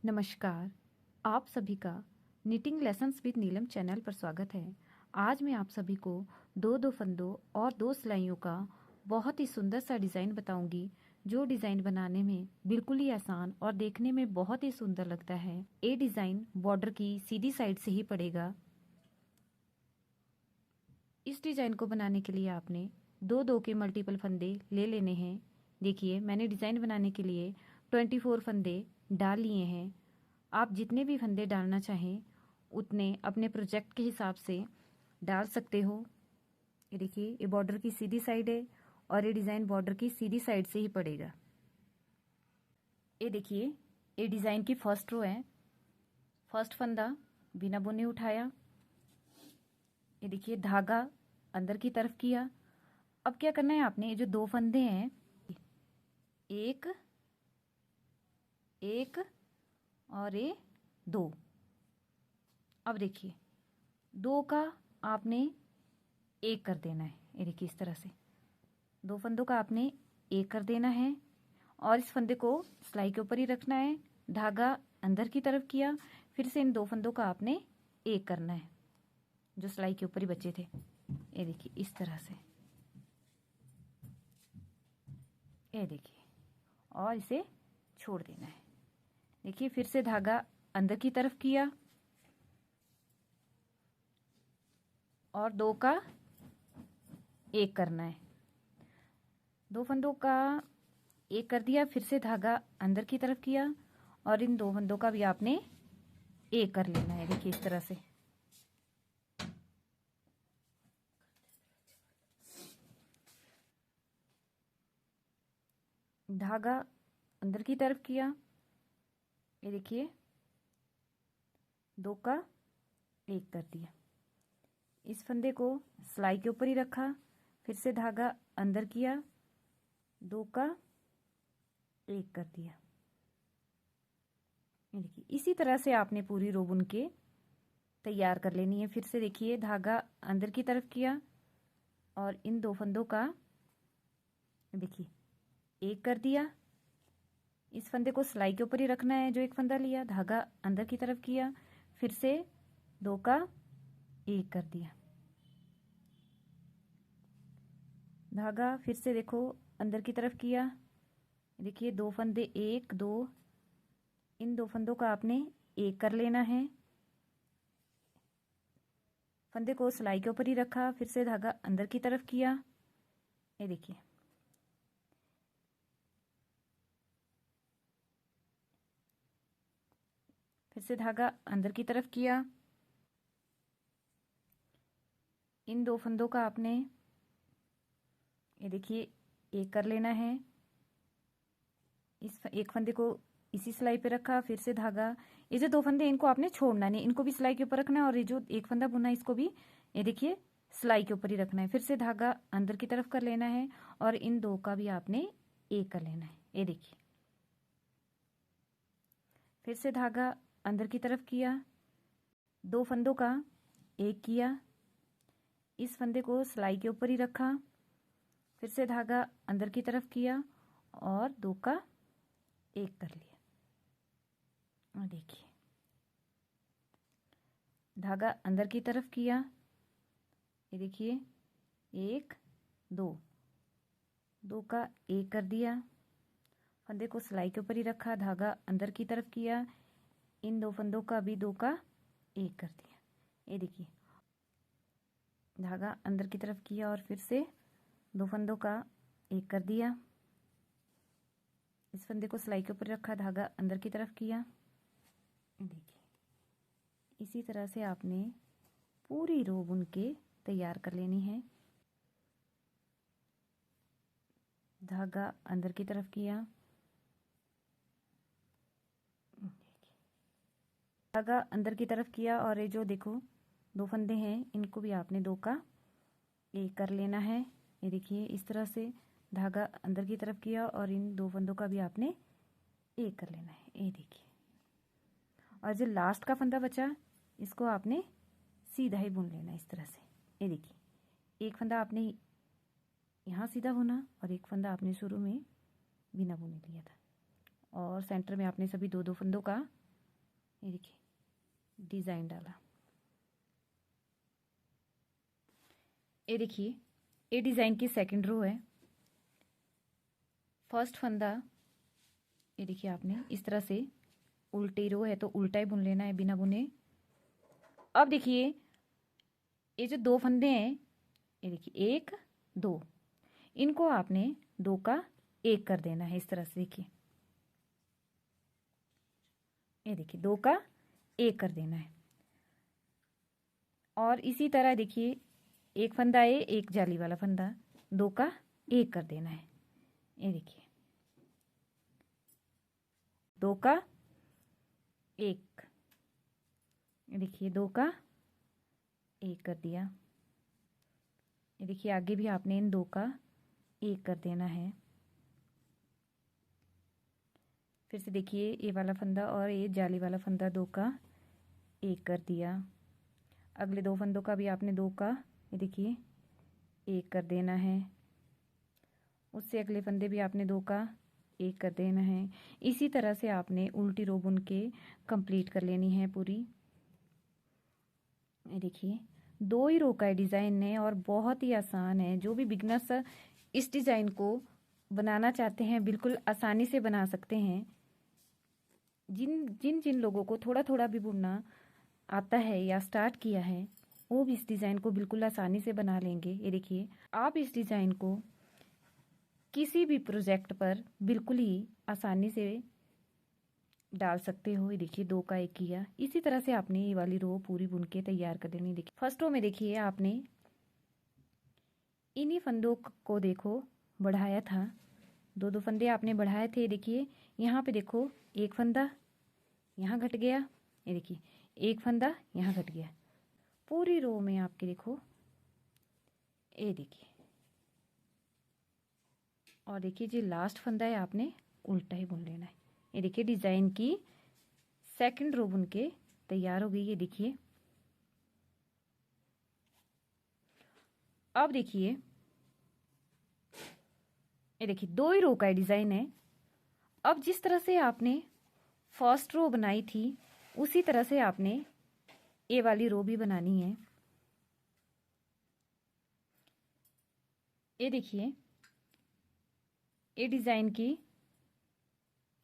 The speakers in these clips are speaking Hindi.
नमस्कार। आप सभी का knitting lessons with Neelam channel पर स्वागत है। आज मैं आप सभी को दो फंदों और दो सिलाइयों का बहुत ही सुंदर सा डिज़ाइन बताऊंगी, जो डिज़ाइन बनाने में बिल्कुल ही आसान और देखने में बहुत ही सुंदर लगता है। ये डिज़ाइन बॉर्डर की सीधी साइड से ही पड़ेगा। इस डिज़ाइन को बनाने के लिए आपने दो के मल्टीपल फंदे ले लेने हैं। देखिए, मैंने डिज़ाइन बनाने के लिए 24 फंदे डाल लिए हैं। आप जितने भी फंदे डालना चाहें उतने अपने प्रोजेक्ट के हिसाब से डाल सकते हो। ये देखिए, ये बॉर्डर की सीधी साइड है और ये डिज़ाइन बॉर्डर की सीधी साइड से ही पड़ेगा। ये देखिए, ये डिज़ाइन की फर्स्ट रो है। फर्स्ट फंदा बिना बुने उठाया। ये देखिए, धागा अंदर की तरफ किया। अब क्या करना है आपने, ये जो दो फंदे हैं, एक एक और ये दो। अब देखिए, दो का आपने एक कर देना है। ये देखिए, इस तरह से दो फंदों का आपने एक कर देना है और इस फंदे को सिलाई के ऊपर ही रखना है। धागा अंदर की तरफ किया, फिर से इन दो फंदों का आपने एक करना है जो सिलाई के ऊपर ही बचे थे। ये देखिए, इस तरह से, ये देखिए, और इसे छोड़ देना है। देखिए, फिर से धागा अंदर की तरफ किया और दो का एक करना है। दो फंदों का एक कर दिया, फिर से धागा अंदर की तरफ किया और इन दो फंदों का भी आपने एक कर लेना है। देखिए, इस तरह से धागा अंदर की तरफ किया। ये देखिए, दो का एक कर दिया। इस फंदे को सिलाई के ऊपर ही रखा, फिर से धागा अंदर किया, दो का एक कर दिया। ये देखिए, इसी तरह से आपने पूरी रो बुन के तैयार कर लेनी है। फिर से देखिए, धागा अंदर की तरफ किया और इन दो फंदों का देखिए एक कर दिया। इस फंदे को सिलाई के ऊपर ही रखना है, जो एक फंदा लिया, धागा अंदर की तरफ किया, फिर से दो का एक कर दिया। धागा फिर से देखो अंदर की तरफ किया। देखिए, दो फंदे एक दो, इन दो फंदों का आपने एक कर लेना है। फंदे को सिलाई के ऊपर ही रखा, फिर से धागा अंदर की तरफ किया। ये देखिए, फिर से धागा अंदर की तरफ किया। इन दो फंदों का आपने ये देखिए एक कर लेना है। इस एक फंदे को इसी सिलाई पे रखा, फिर से धागा, ये जो दो फंदे इनको आपने छोड़ना नहीं, इनको भी सिलाई के ऊपर रखना है और ये जो एक फंदा बुना है इसको भी ये देखिए सिलाई के ऊपर ही रखना है। फिर से धागा अंदर की तरफ कर लेना है और इन दो का भी आपने एक कर लेना है। ये देखिए, फिर से धागा अंदर की तरफ किया, दो फंदों का एक किया, इस फंदे को सिलाई के ऊपर ही रखा, फिर से धागा अंदर की तरफ किया और दो का एक कर लिया। और देखिए, धागा अंदर की तरफ किया, ये देखिए एक दो, दो का एक कर दिया, फंदे को सिलाई के ऊपर ही रखा, धागा अंदर की तरफ किया, इन दो फंदों का भी दो का एक कर दिया। ये देखिए, धागा अंदर की तरफ किया और फिर से दो फंदों का एक कर दिया, इस फंदे को सिलाई के ऊपर रखा, धागा अंदर की तरफ किया। देखिए, इसी तरह से आपने पूरी रो बुन के तैयार कर लेनी है। धागा अंदर की तरफ किया, धागा अंदर की तरफ किया और ये जो देखो दो फंदे हैं इनको भी आपने दो का एक कर लेना है। ये देखिए, इस तरह से धागा अंदर की तरफ किया और इन दो फंदों का भी आपने एक कर लेना है। ये देखिए, और जो लास्ट का फंदा बचा इसको आपने सीधा ही बुन लेना है इस तरह से। ये देखिए, एक फंदा आपने यहाँ सीधा बुना और एक फंदा आपने शुरू में बिना बुने लिया था और सेंटर में आपने सभी दो दो फंदों का ये देखिए डिज़ाइन डाला। ये देखिए ये डिज़ाइन की सेकंड रो है। फर्स्ट फंदा ये देखिए आपने इस तरह से, उल्टी रो है तो उल्टा ही बुन लेना है बिना बुने। अब देखिए ये जो दो फंदे हैं, ये देखिए 1 2, इनको आपने 2 का 1 कर देना है इस तरह से। देखिए ये देखिए 2 का 1 कर देना है। और इसी तरह देखिए एक फंदा है, एक जाली वाला फंदा, 2 का 1 कर देना है। ये देखिए 2 का 1, ये देखिए 2 का 1 कर दिया। ये देखिए आगे भी आपने इन 2 का 1 कर देना है। फिर से देखिए ये वाला फंदा और ये जाली वाला फंदा 2 का 1 कर दिया। अगले 2 फंदों का भी आपने 2 का ये देखिए 1 कर देना है। उससे अगले फंदे भी आपने 2 का 1 कर देना है। इसी तरह से आपने उल्टी रो बुन के कंप्लीट कर लेनी है पूरी। ये देखिए 2 ही रो का डिज़ाइन है और बहुत ही आसान है। जो भी बिगनर्स इस डिज़ाइन को बनाना चाहते हैं बिल्कुल आसानी से बना सकते हैं। जिन जिन लोगों को थोड़ा थोड़ा भी बुनना आता है या स्टार्ट किया है वो भी इस डिज़ाइन को बिल्कुल आसानी से बना लेंगे। ये देखिए आप इस डिज़ाइन को किसी भी प्रोजेक्ट पर बिल्कुल ही आसानी से डाल सकते हो। ये देखिए 2 का 1 किया। इसी तरह से आपने ये वाली रो पूरी बुन के तैयार कर लेनी। देखिए फर्स्ट रो में देखिए आपने इन्हीं फंदों को देखो बढ़ाया था, 2 फंदे आपने बढ़ाए थे। देखिए यहाँ पे देखो एक फंदा यहाँ घट गया, ये देखिए एक फंदा यहाँ घट गया। पूरी रो में आपके देखो ये देखिए, और देखिए जो लास्ट फंदा है आपने उल्टा ही बुन लेना है। ये देखिए डिज़ाइन की सेकंड रो बुन के तैयार हो गई। ये देखिए अब देखिए ये देखिए 2 ही रो का डिज़ाइन है। अब जिस तरह से आपने फर्स्ट रो बनाई थी उसी तरह से आपने ये वाली रो भी बनानी है। ये देखिए ये डिज़ाइन की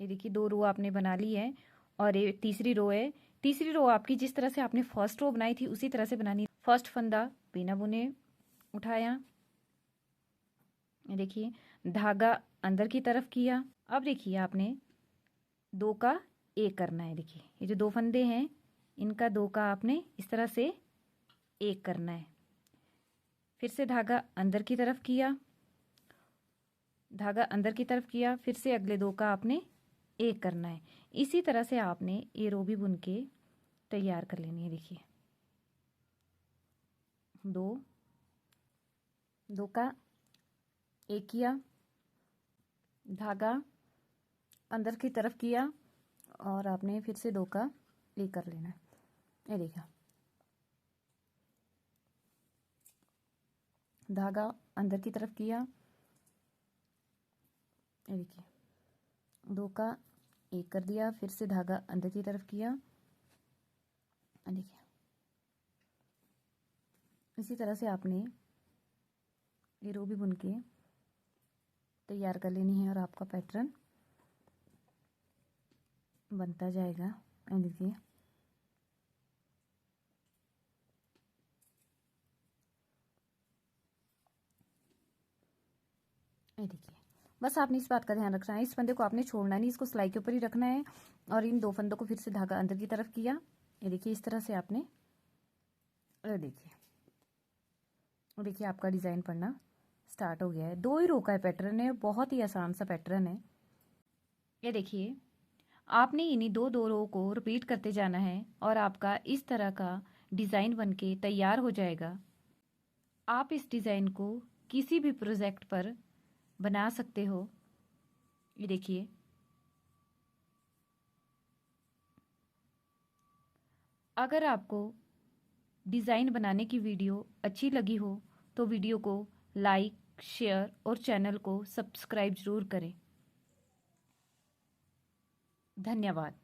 ये देखिए 2 रो आपने बना ली है और ये तीसरी रो है। तीसरी रो आपकी जिस तरह से आपने फर्स्ट रो बनाई थी उसी तरह से बनानी है। फर्स्ट फंदा बिना बुने उठाया, ये देखिए धागा अंदर की तरफ किया। अब देखिए आपने 2 का 1 करना है। देखिए ये जो 2 फंदे हैं इनका 2 का आपने इस तरह से 1 करना है। फिर से धागा अंदर की तरफ किया, धागा अंदर की तरफ किया, फिर से अगले 2 का आपने 1 करना है। इसी तरह से आपने ये रो भी बुन के तैयार कर लेनी है। देखिए 2 का 1 किया, धागा अंदर की तरफ किया और आपने फिर से 2 का 1 कर लेना है। ये देखिए धागा अंदर की तरफ किया, ये देखिए 2 का 1 कर दिया, फिर से धागा अंदर की तरफ किया। देखिए इसी तरह से आपने ये रो भी बुन के तैयार कर लेनी है और आपका पैटर्न बनता जाएगा। देखिए ये देखिए बस आपने इस बात का ध्यान रखना है, इस फंदे को आपने छोड़ना नहीं, इसको सिलाई के ऊपर ही रखना है। और इन 2 फंदों को फिर से धागा अंदर की तरफ किया। ये देखिए इस तरह से आपने देखिए आपका डिज़ाइन पड़ना स्टार्ट हो गया है। 2 ही रो का पैटर्न है, बहुत ही आसान सा पैटर्न है। ये देखिए आपने इन्हीं 2 रो को रिपीट करते जाना है और आपका इस तरह का डिज़ाइन बनके तैयार हो जाएगा। आप इस डिज़ाइन को किसी भी प्रोजेक्ट पर बना सकते हो। ये देखिए अगर आपको डिज़ाइन बनाने की वीडियो अच्छी लगी हो तो वीडियो को लाइक, शेयर और चैनल को सब्सक्राइब ज़रूर करें। धन्यवाद।